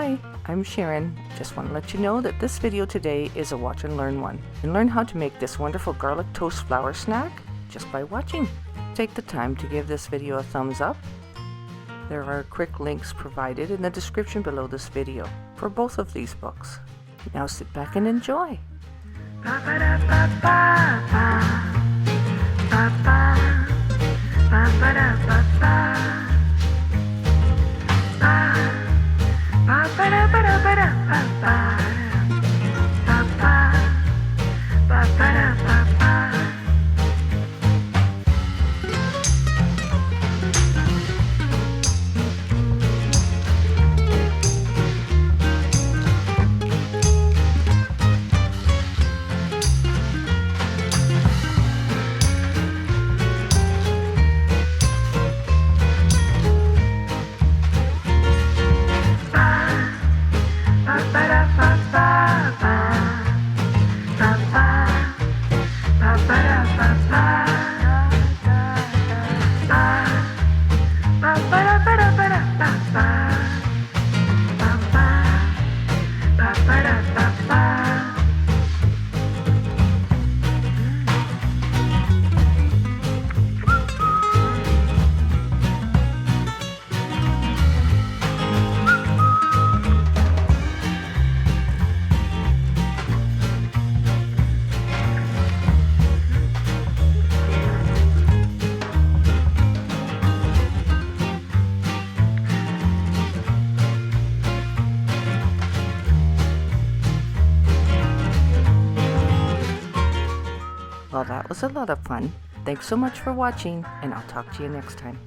Hi, I'm Sharon. Just want to let you know that this video today is a watch and learn one. And learn how to make this wonderful garlic toast flour snack just by watching. Take the time to give this video a thumbs up. There are quick links provided in the description below this video for both of these books. Now sit back and enjoy. Well, that was a lot of fun. Thanks so much for watching, and I'll talk to you next time.